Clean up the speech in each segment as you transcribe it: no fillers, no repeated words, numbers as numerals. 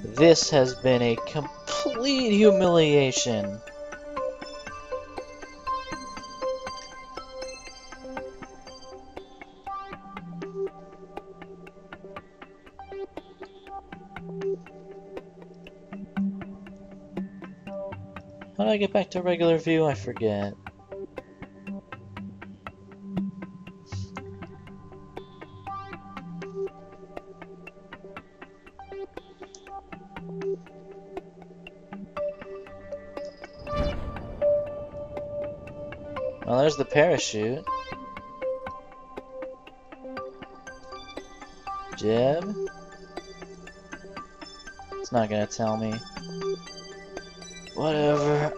This has been a complete humiliation. How do I get back to regular view? I forget. Well, there's the parachute. Jeb? It's not gonna tell me. Whatever.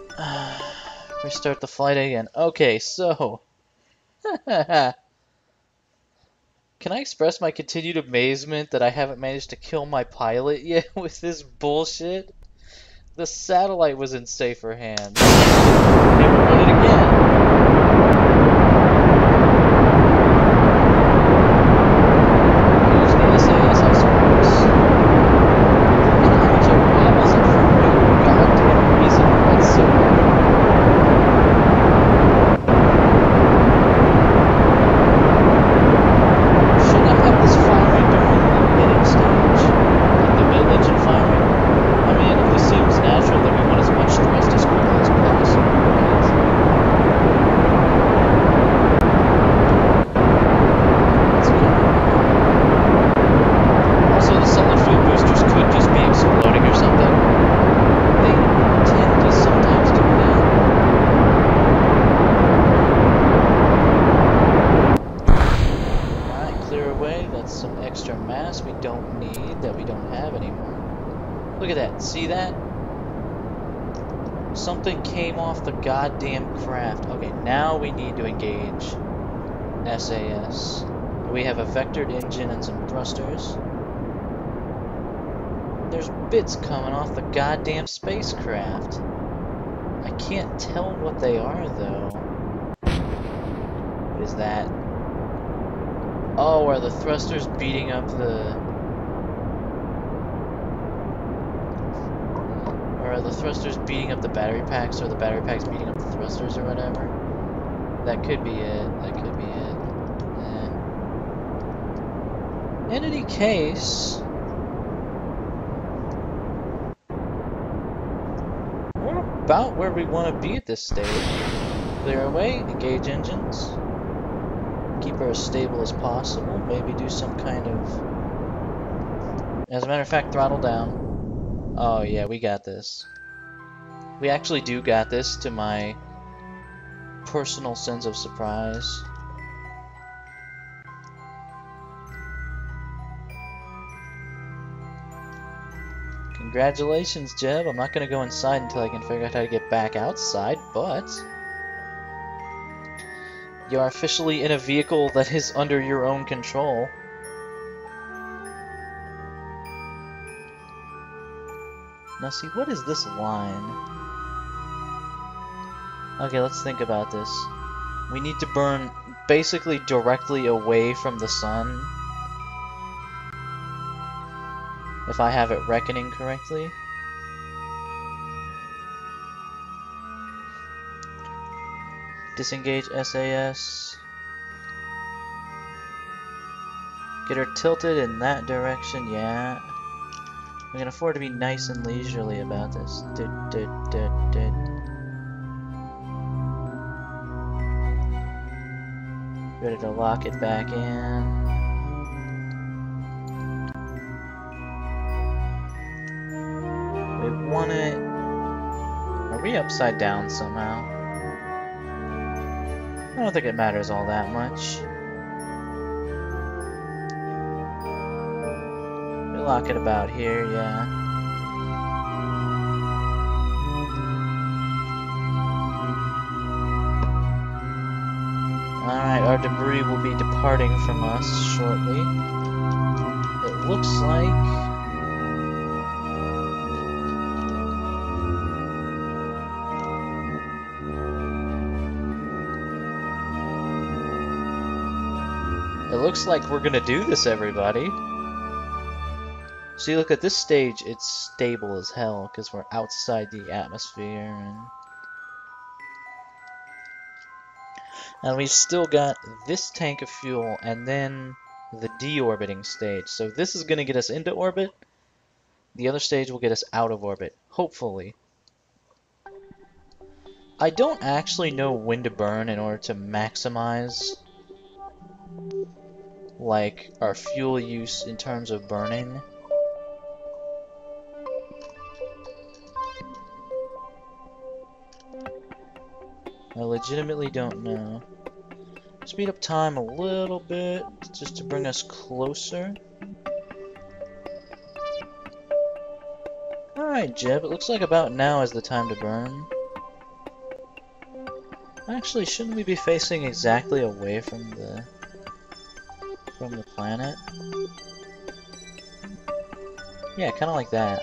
Restart the flight again. Okay, so... Can I express my continued amazement that I haven't managed to kill my pilot yet with this bullshit? The satellite was in safer hands. Okay, we'll run it again. Use the SAS, I suppose. And how much of that was it for no goddamn reason whatsoever? Should I have this firing during the hitting stage? Like the mid-engine firing? I mean, it just seems natural that we want as much thrust as quickly as possible, right? Let's go. Also, the solid fuel boosters could just be exploding or something. They tend to sometimes do that. Alright, clear away. That's some extra mass we don't need, that we don't have anymore. Look at that. See that? Something came off the goddamn craft. Okay, now we need to engage SAS. We have a vectored engine and some thrusters. There's bits coming off the goddamn spacecraft. I can't tell what they are, though. What is that? Oh, are the thrusters beating up the... Or are the thrusters beating up the battery packs, or the battery packs beating up the thrusters, or whatever? That could be it. That could be it. In any case... we're about where we want to be at this stage. Clear away, engage engines. Keep her as stable as possible. Maybe do some kind of... As a matter of fact, throttle down. Oh yeah, we got this. We actually do got this, to my personal sense of surprise. Congratulations, Jeb. I'm not gonna go inside until I can figure out how to get back outside, but... you are officially in a vehicle that is under your own control. Now see, what is this line? Okay, let's think about this. We need to burn basically directly away from the sun. If I have it reckoning correctly. Disengage SAS. Get her tilted in that direction, yeah. We can afford to be nice and leisurely about this. Ready to lock it back in. We want it... Are we upside down somehow? I don't think it matters all that much. We lock it about here, yeah. Alright, our debris will be departing from us shortly. It looks like... It looks like we're gonna do this, everybody. See, look, at this stage, it's stable as hell, because we're outside the atmosphere, and we've still got this tank of fuel, and then the deorbiting stage. So this is going to get us into orbit. The other stage will get us out of orbit, hopefully. I don't actually know when to burn in order to maximize, like, our fuel use in terms of burning. I legitimately don't know. Speed up time a little bit, just to bring us closer. Alright, Jeb, it looks like about now is the time to burn. Actually, shouldn't we be facing exactly away from the planet? Yeah, kind of like that.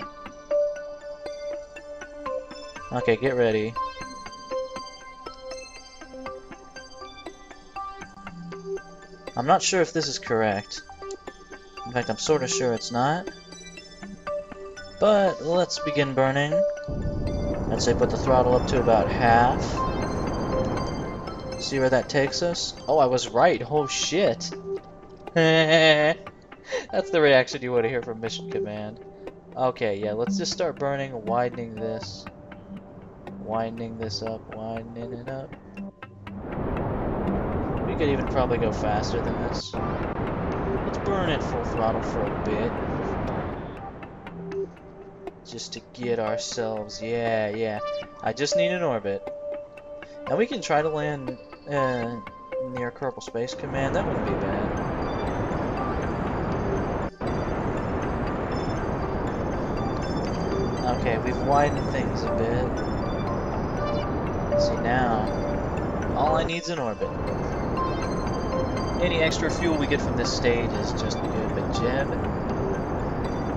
Okay, get ready. I'm not sure if this is correct. In fact, I'm sort of sure it's not. But let's begin burning. I'd say put the throttle up to about half. See where that takes us? Oh, I was right. Oh, shit. That's the reaction you want to hear from Mission Command. Okay, yeah, let's just start burning, widening this. Widening this up, widening it up. We could even probably go faster than this. Let's burn it full throttle for a bit. Just to get ourselves, yeah. I just need an orbit. And we can try to land near Kerbal Space Command, that wouldn't be bad. Okay, we've widened things a bit. See now, all I need is an orbit. Any extra fuel we get from this stage is just good, but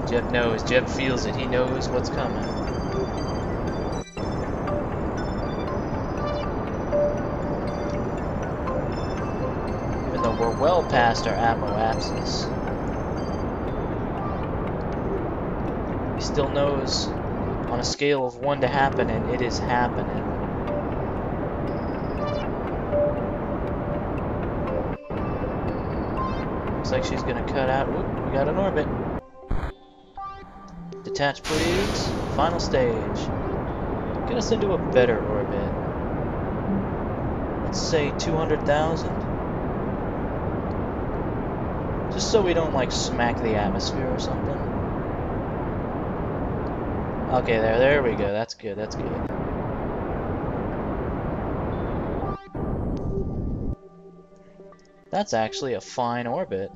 Jeb knows, Jeb feels it, he knows what's coming. Even though we're well past our apoapsis, he still knows on a scale of 1 to happening, it is happening. Looks like she's gonna cut out. Oop, we got an orbit. Detach, please. Final stage. Get us into a better orbit. Let's say 200,000. Just so we don't, like, smack the atmosphere or something. Okay, there we go. That's good, that's good. That's actually a fine orbit.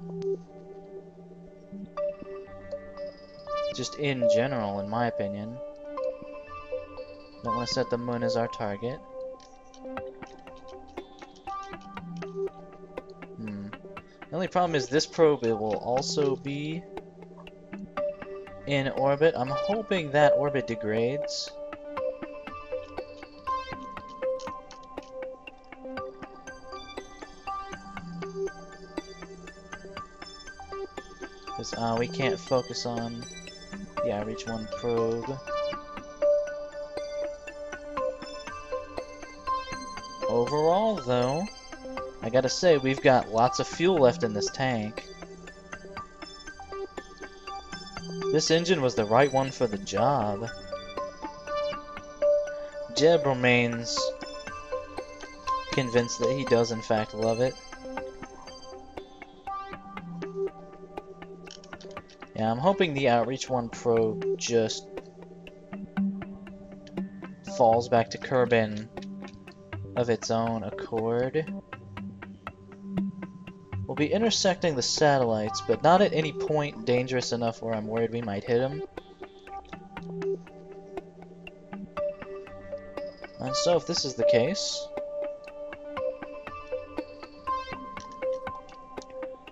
Just in general, in my opinion. Don't want to set the moon as our target. The only problem is this probe, it will also be in orbit. I'm hoping that orbit degrades. Because we can't focus on the Outreach 1 probe. Overall, though, I gotta say, we've got lots of fuel left in this tank. This engine was the right one for the job. Jeb remains convinced that he does in fact love it. Yeah, I'm hoping the Outreach 1 probe just falls back to Kerbin of its own accord. We'll be intersecting the satellites, but not at any point dangerous enough where I'm worried we might hit them. And so if this is the case,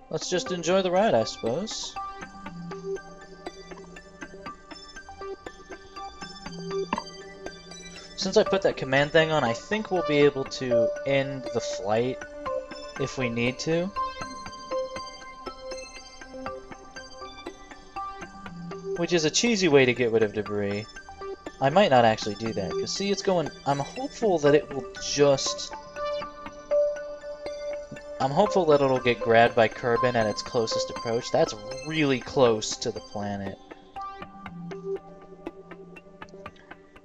let's just enjoy the ride, I suppose. Since I put that command thing on, I think we'll be able to end the flight if we need to. which is a cheesy way to get rid of debris. I might not actually do that, because see, it's going... I'm hopeful that it'll get grabbed by Kerbin at its closest approach. That's really close to the planet.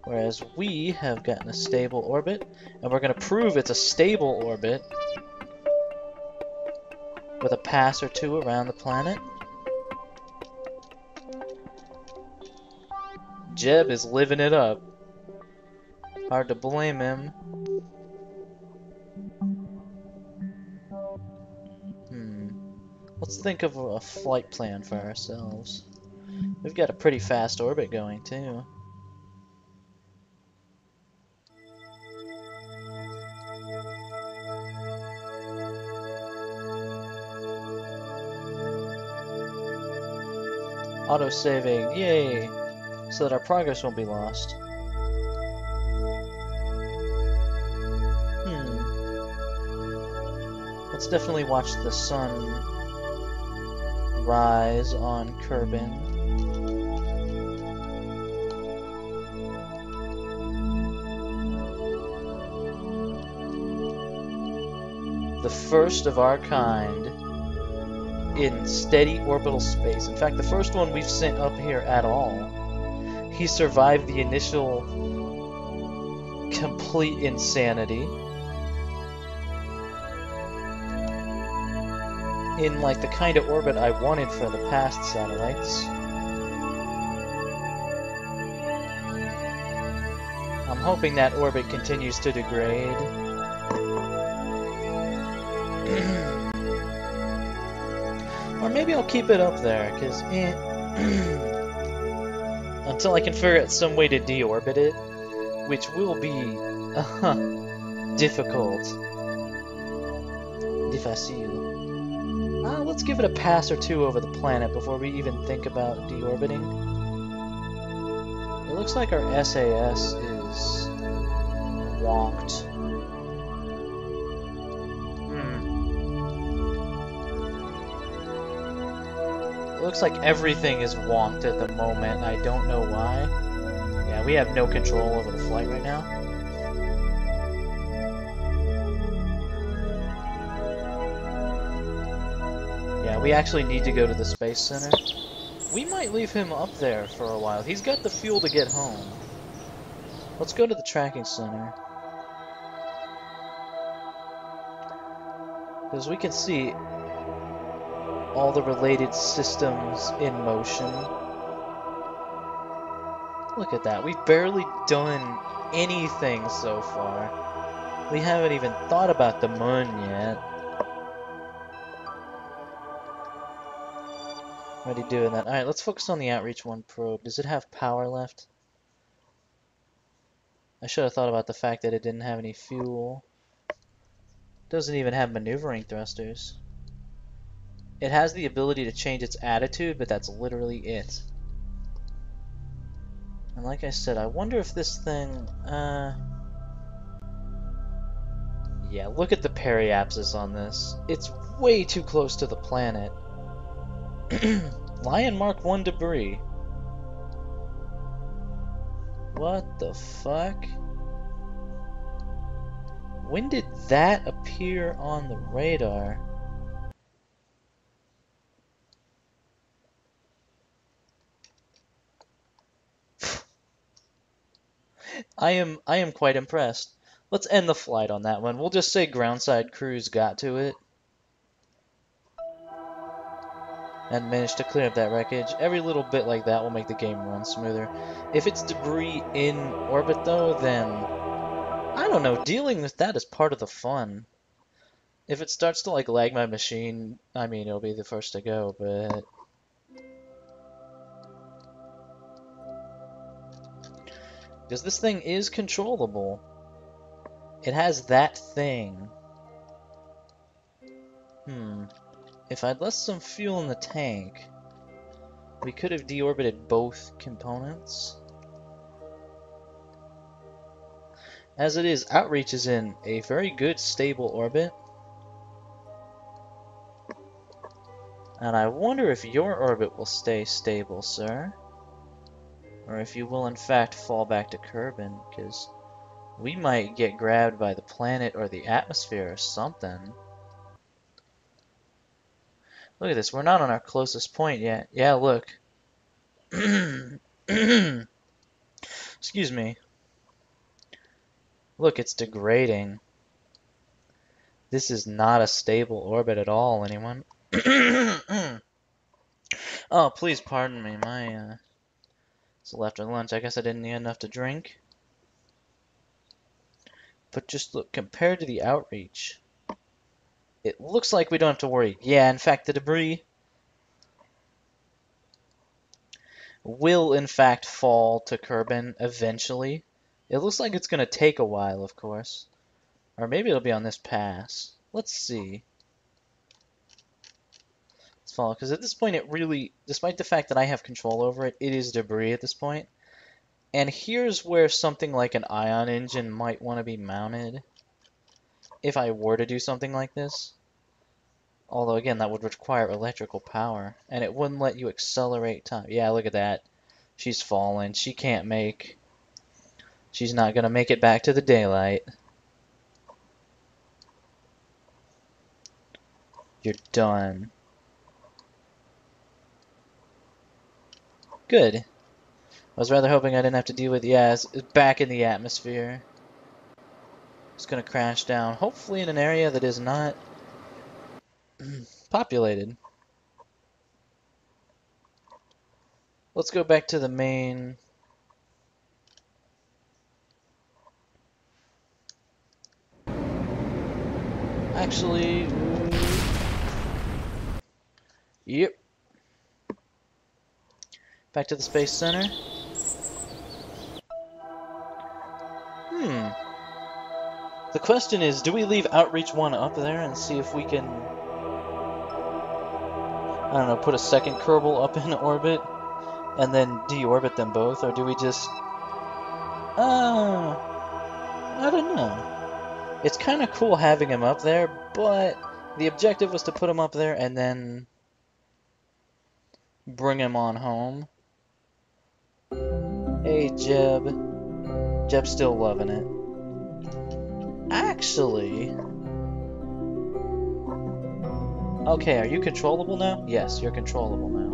Whereas we have gotten a stable orbit, and we're going to prove it's a stable orbit with a pass or two around the planet. Jeb is living it up. Hard to blame him. Let's think of a flight plan for ourselves. We've got a pretty fast orbit going, too. Auto-saving, yay! So that our progress won't be lost. Let's definitely watch the sun rise on Kerbin. The first of our kind in steady orbital space. In fact, the first one we've sent up here at all. He survived the initial complete insanity. In like the kind of orbit I wanted for the past satellites. I'm hoping that orbit continues to degrade. Or maybe I'll keep it up there, because until I can figure out some way to deorbit it, which will be difficult. Difficile. Let's give it a pass or two over the planet before we even think about deorbiting. It looks like our SAS is wonked. It looks like everything is wonked at the moment. I don't know why. Yeah, we have no control over the flight right now. Yeah, we actually need to go to the Space Center. We might leave him up there for a while. He's got the fuel to get home. Let's go to the tracking center. Because we can see all the related systems in motion. Look at that. We've barely done anything so far. We haven't even thought about the moon yet. Already doing that. Alright, let's focus on the Outreach 1 probe. Does it have power left? I should have thought about the fact that it didn't have any fuel. Doesn't even have maneuvering thrusters. It has the ability to change its attitude, but that's literally it. And like I said, I wonder if this thing... Yeah, look at the periapsis on this. It's way too close to the planet. Lion Mark 1 debris. What the fuck? When did that appear on the radar? I am quite impressed. Let's end the flight on that one. We'll just say groundside crews got to it and managed to clear up that wreckage. Every little bit like that will make the game run smoother. If it's debris in orbit though, then I don't know, dealing with that is part of the fun. If it starts to like lag my machine, I mean, it'll be the first to go, but because this thing is controllable. It has that thing. If I'd left some fuel in the tank, we could have deorbited both components. As it is, Outreach is in a very good stable orbit. And I wonder if your orbit will stay stable, sir. Or if you will in fact fall back to Kerbin, because we might get grabbed by the planet or the atmosphere or something. Look at this, we're not on our closest point yet. Yeah, look. Excuse me. Look, it's degrading. This is not a stable orbit at all, anyone. Oh, please pardon me. It's after lunch. I guess I didn't eat enough to drink. But just look, compared to the outreach, it looks like we don't have to worry. Yeah, in fact, the debris will, in fact, fall to Kerbin eventually. It looks like it's going to take a while, of course. Or maybe it'll be on this pass. Let's see. Let's follow, because at this point it really, despite the fact that I have control over it, it is debris at this point. And here's where something like an ion engine might want to be mounted. If I were to do something like this. Although, again, that would require electrical power. And it wouldn't let you accelerate time. Yeah, look at that. She's fallen. She can't make... She's not going to make it back to the daylight. You're done. Good. I was rather hoping I didn't have to deal with... Yeah, it's back in the atmosphere. It's going to crash down. Hopefully in an area that is not... populated. Let's go back to the main. Actually, yep. Back to the Space Center. The question is, do we leave Outreach 1 up there and see if we can, I don't know, put a second Kerbal up in orbit and then deorbit them both, or do we just, I don't know. It's kind of cool having him up there, but the objective was to put him up there and then bring him on home. Hey, Jeb. Jeb's still loving it. Actually... Okay, are you controllable now? Yes, you're controllable now.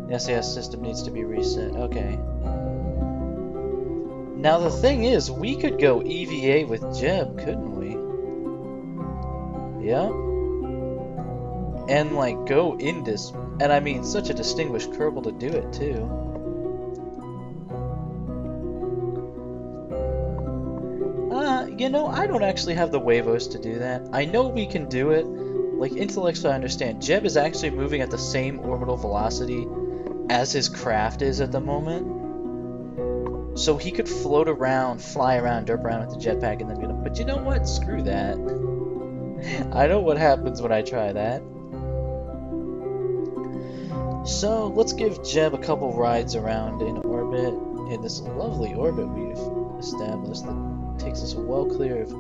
The SAS system needs to be reset. Okay. Now the thing is, we could go EVA with Jeb, couldn't we? Yeah. And, like, go Indus. And I mean, such a distinguished Kerbal to do it, too. You know, I don't actually have the huevos to do that. I know we can do it. Like, intellectually I understand. Jeb is actually moving at the same orbital velocity as his craft is at the moment. So he could float around, fly around, derp around with the jetpack, and then get him. But you know what? Screw that. I know what happens when I try that. So, let's give Jeb a couple rides around in orbit, in this lovely orbit we've established that takes us well clear of,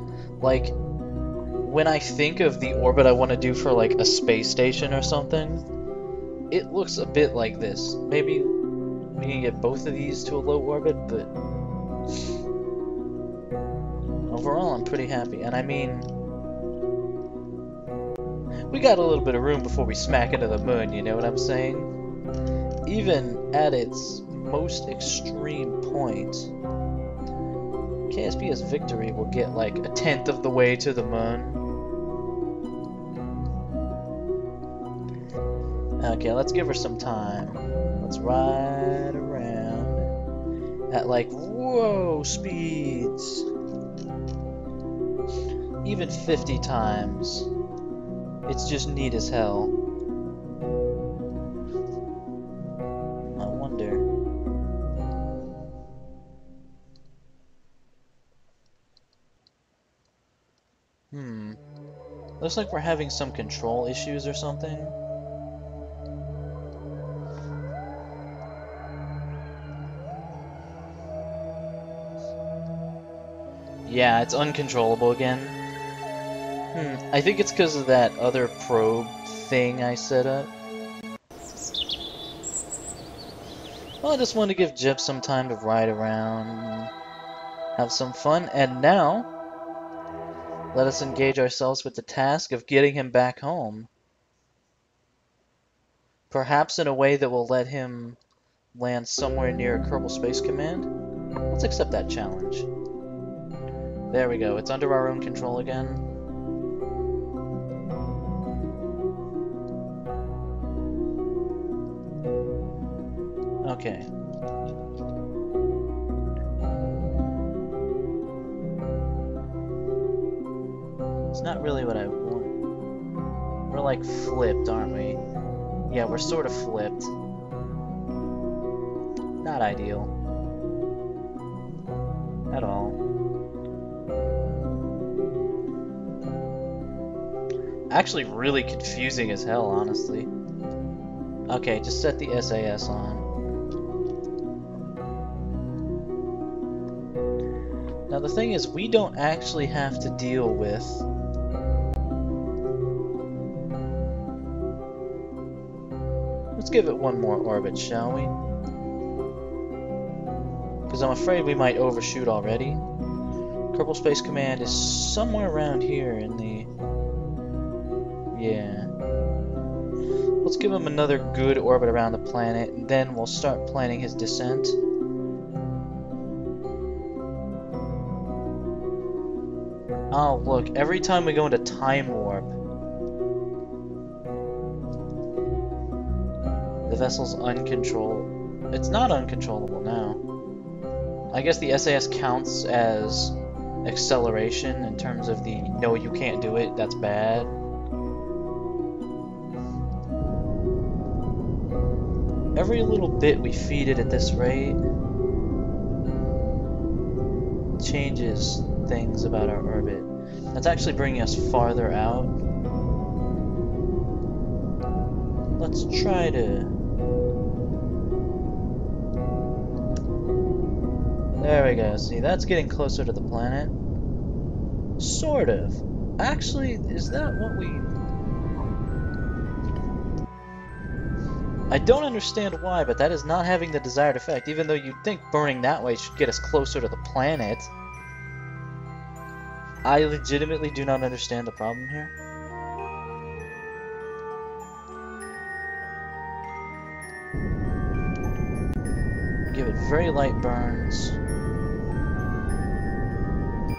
like, when I think of the orbit I want to do for, like, a space station or something, it looks a bit like this. Maybe we can get both of these to a low orbit, but overall I'm pretty happy. And I mean, we got a little bit of room before we smack into the moon, you know what I'm saying? Even at its most extreme point, KSPS Victory will get like 1/10 of the way to the moon. Okay, let's give her some time. Let's ride around at like, whoa, speeds. Even 50 times. It's just neat as hell. I wonder. Looks like we're having some control issues or something. Yeah, it's uncontrollable again. I think it's because of that other probe thing I set up. Well, I just wanted to give Jip some time to ride around, have some fun, and now let us engage ourselves with the task of getting him back home. Perhaps in a way that will let him land somewhere near Kerbal Space Command. Let's accept that challenge. There we go, it's under our own control again. Okay. It's not really what I want. We're like flipped, aren't we? Yeah, we're sort of flipped. Not ideal. At all. Actually really confusing as hell, honestly. Okay, just set the SAS on. Now the thing is, we don't actually have to deal with let's give it one more orbit, shall we? Because I'm afraid we might overshoot already. Kerbal Space Command is somewhere around here in the... Yeah. Let's give him another good orbit around the planet, and then we'll start planning his descent. Oh, look, every time we go into Time Warp, the vessel's uncontrollable. It's not uncontrollable now. I guess the SAS counts as acceleration in terms of the no, you can't do it, that's bad. Every little bit we feed it at this rate changes things about our orbit. That's actually bringing us farther out. Let's try to... There we go. See, that's getting closer to the planet. Sort of. Actually, is that what we... I don't understand why, but that is not having the desired effect, even though you'd think burning that way should get us closer to the planet. I legitimately do not understand the problem here. Give it very light burns.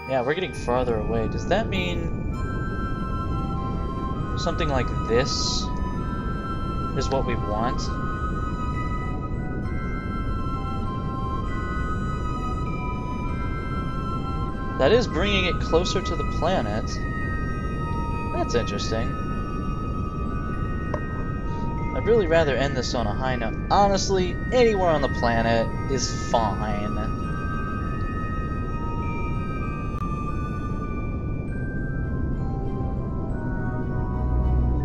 Yeah, we're getting farther away. Does that mean something like this is what we want? That is bringing it closer to the planet. That's interesting. I'd really rather end this on a high note. Honestly, anywhere on the planet is fine.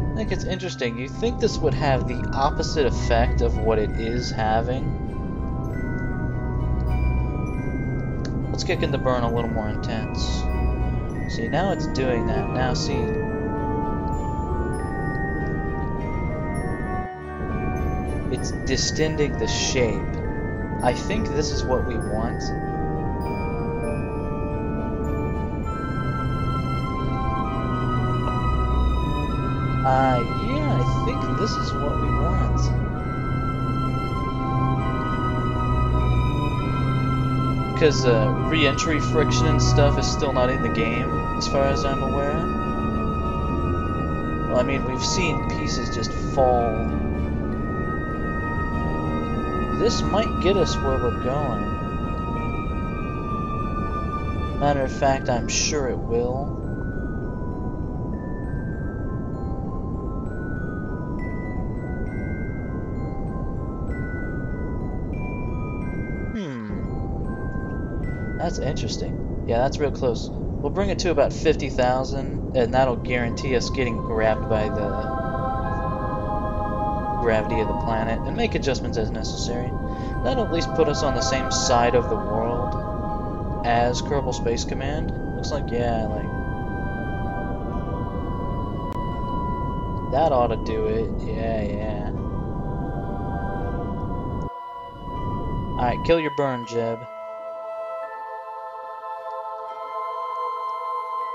I think it's interesting. You think this would have the opposite effect of what it is having? Let's kick in the burn a little more intense. See, now it's doing that. Now, see. It's distending the shape. I think this is what we want. Yeah, I think this is what we want. Because re-entry friction and stuff is still not in the game, as far as I'm aware. Well, I mean, we've seen pieces just fall. This might get us where we're going. Matter of fact, I'm sure it will. That's interesting. Yeah, that's real close. We'll bring it to about 50,000, and that'll guarantee us getting grabbed by the gravity of the planet, and make adjustments as necessary. That'll at least put us on the same side of the world as Kerbal Space Command. Looks like, yeah, like... that ought to do it. Yeah, yeah. Alright, kill your burn, Jeb.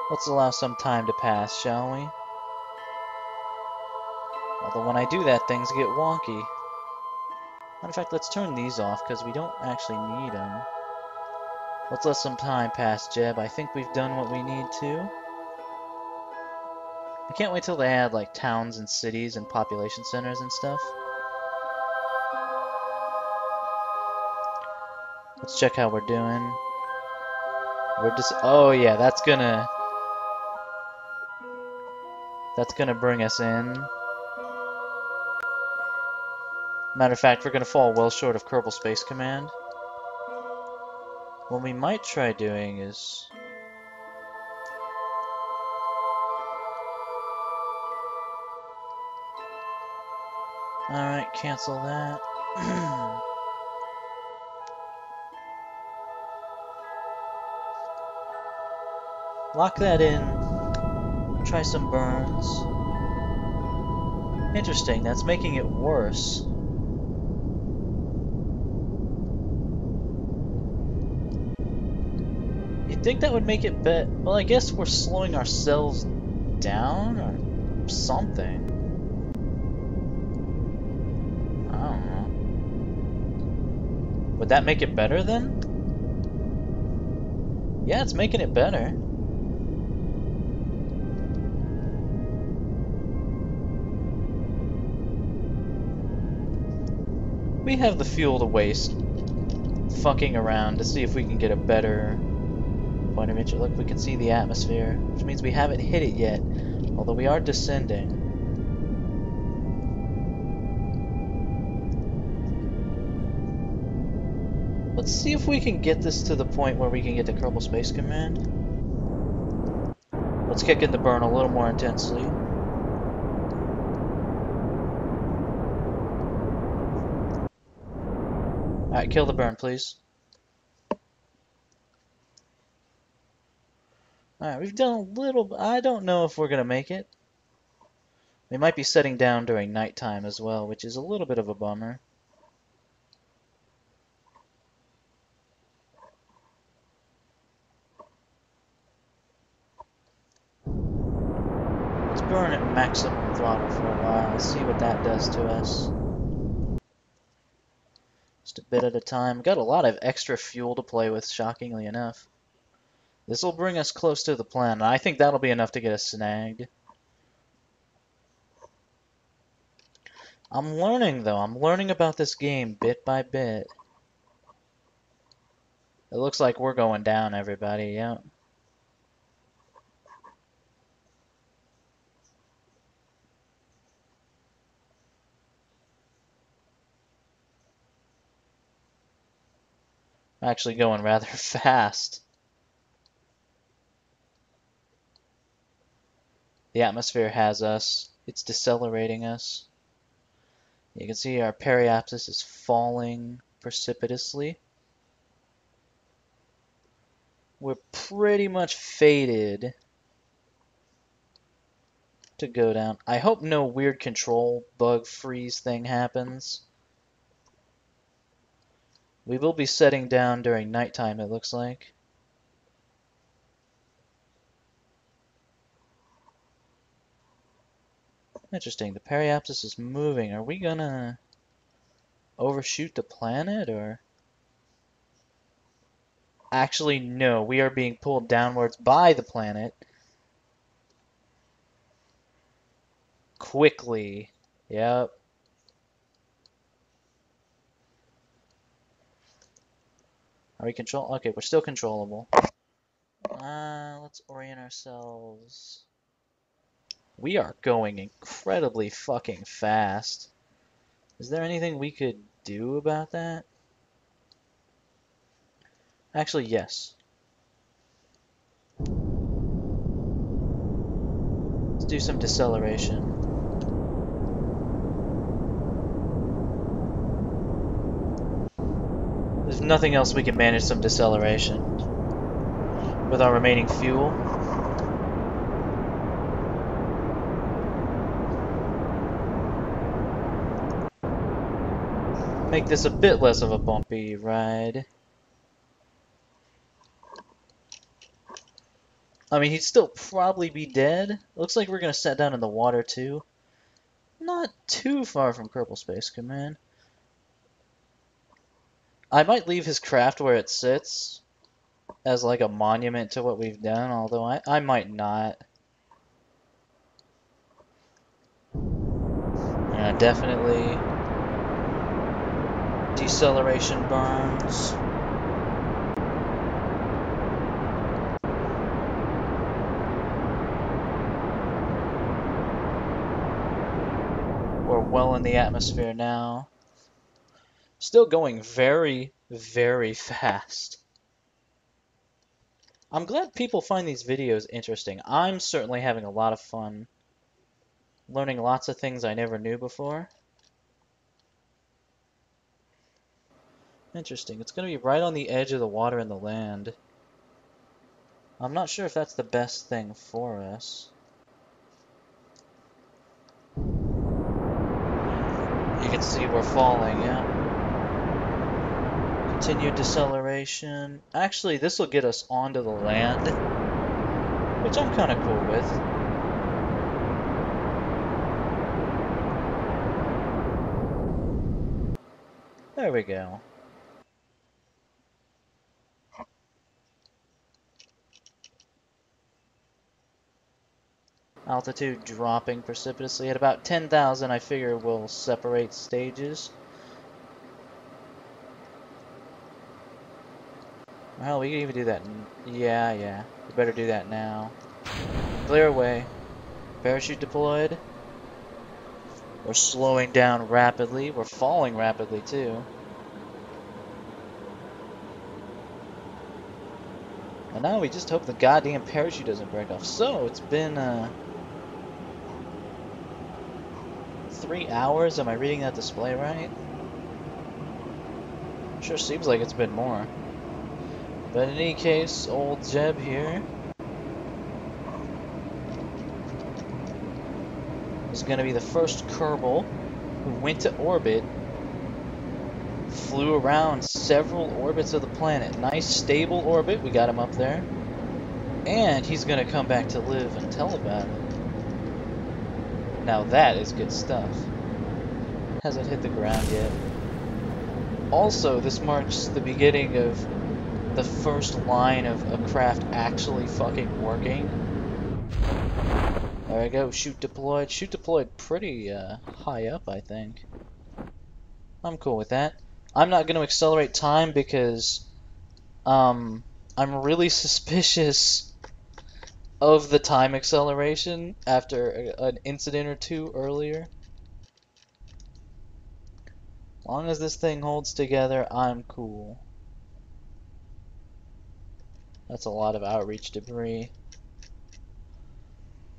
Let's allow some time to pass, shall we? Although when I do that, things get wonky. Matter of fact, let's turn these off, because we don't actually need them. Let's let some time pass, Jeb. I think we've done what we need to. I can't wait till they add, like, towns and cities and population centers and stuff. Let's check how we're doing. We're just... Oh, yeah, that's gonna bring us in. Matter of fact, we're gonna fall well short of Kerbal Space Command. What we might try doing is... Alright, cancel that. Lock that in. Try some burns. Interesting, that's making it worse. You'd think that would make it better. Well, I guess we're slowing ourselves down or something. I don't know. Would that make it better then? Yeah, it's making it better. We have the fuel to waste fucking around to see if we can get a better point of entry. Look, we can see the atmosphere, which means we haven't hit it yet, although we are descending. Let's see if we can get this to the point where we can get to Kerbal Space Command. Let's kick in the burn a little more intensely. Alright, kill the burn, please. Alright, we've done a little... I don't know if we're going to make it. We might be setting down during nighttime as well, which is a little bit of a bummer. Let's burn at maximum throttle for a while and see what that does to us. Just a bit at a time. Got a lot of extra fuel to play with, shockingly enough. This will bring us close to the planet. I think that'll be enough to get us snagged. I'm learning, though. I'm learning about this game bit by bit. It looks like we're going down, everybody. Yep. Actually going rather fast. The atmosphere has us. It's decelerating us. You can see our periapsis is falling precipitously. We're pretty much fated to go down. I hope no weird control bug freeze thing happens. We will be setting down during nighttime, it looks like. Interesting, the periapsis is moving. Are we gonna overshoot the planet, or? Actually, no, we are being pulled downwards by the planet. Quickly. Yep. Are we control? Okay, we're still controllable. Let's orient ourselves. We are going incredibly fucking fast. Is there anything we could do about that? Actually, yes. Let's do some deceleration. There's nothing else we can manage some deceleration with our remaining fuel. make this a bit less of a bumpy ride. I mean, he'd still probably be dead. Looks like we're gonna set down in the water too. Not too far from Kerbal Space Command. I might leave his craft where it sits as like a monument to what we've done, although I might not. Yeah, definitely deceleration burns. We're well in the atmosphere now. Still going very, very fast. I'm glad people find these videos interesting. I'm certainly having a lot of fun learning lots of things I never knew before. Interesting. It's going to be right on the edge of the water and the land. I'm not sure if that's the best thing for us. You can see we're falling, yeah. Continued deceleration. Actually, this will get us onto the land, which I'm kind of cool with. There we go. Altitude dropping precipitously. At about 10,000, I figure we'll separate stages. Well, we can even do that. Yeah. We better do that now. Clear away. Parachute deployed. We're slowing down rapidly. We're falling rapidly, too. And now we just hope the goddamn parachute doesn't break off. So, it's been, 3 hours? Am I reading that display right? Sure seems like it's been more. But in any case, old Jeb here is going to be the first Kerbal who went to orbit, flew around several orbits of the planet. Nice stable orbit, we got him up there. And he's going to come back to live and tell about it. Now that is good stuff. Hasn't hit the ground yet. Also, this marks the beginning of the first line of a craft actually fucking working. There we go, chute deployed. Chute deployed pretty high up, I think. I'm cool with that. I'm not going to accelerate time because I'm really suspicious of the time acceleration after an incident or two earlier. As long as this thing holds together, I'm cool. That's a lot of outreach debris.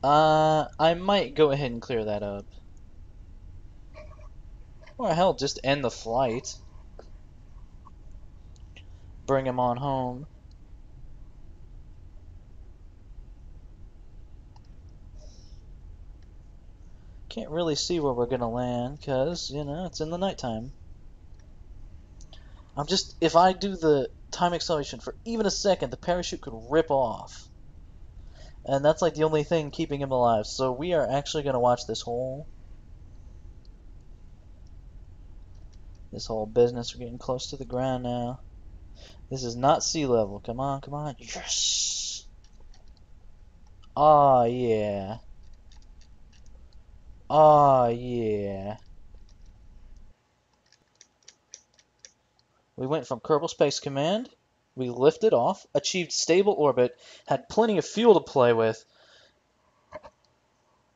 I might go ahead and clear that up. Or hell, just end the flight. Bring him on home. Can't really see where we're gonna land, because, you know, it's in the nighttime. If I do the time acceleration for even a second, the parachute could rip off. And that's like the only thing keeping him alive. So we are actually gonna watch this whole business. We're getting close to the ground now. This is not sea level. Come on, come on. Yes! Aw, yeah. Aw, yeah. We went from Kerbal Space Command, we lifted off, achieved stable orbit, had plenty of fuel to play with.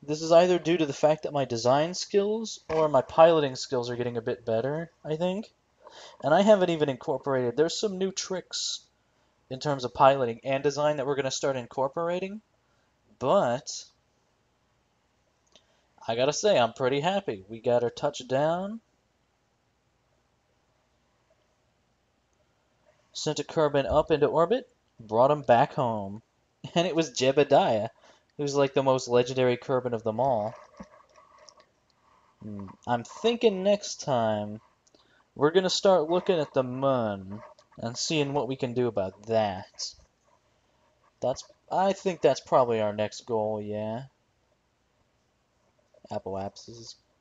This is either due to the fact that my design skills or my piloting skills are getting a bit better, I think. And I haven't even incorporated, there's some new tricks in terms of piloting and design that we're going to start incorporating. But I gotta say, I'm pretty happy. We got our touchdown. Sent a Kerbin up into orbit, brought him back home. And it was Jebediah, who's like the most legendary Kerbin of them all. I'm thinking next time We're gonna start looking at the moon and seeing what we can do about that. I think that's probably our next goal, yeah. Apple Apps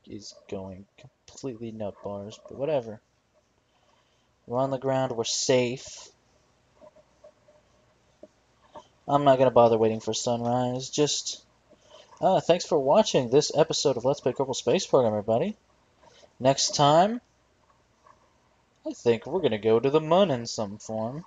is going completely nut bars, but whatever. We're on the ground, we're safe. I'm not gonna bother waiting for sunrise, just thanks for watching this episode of Let's Play Kerbal Space Program, everybody. Next time, I think we're gonna go to the moon in some form.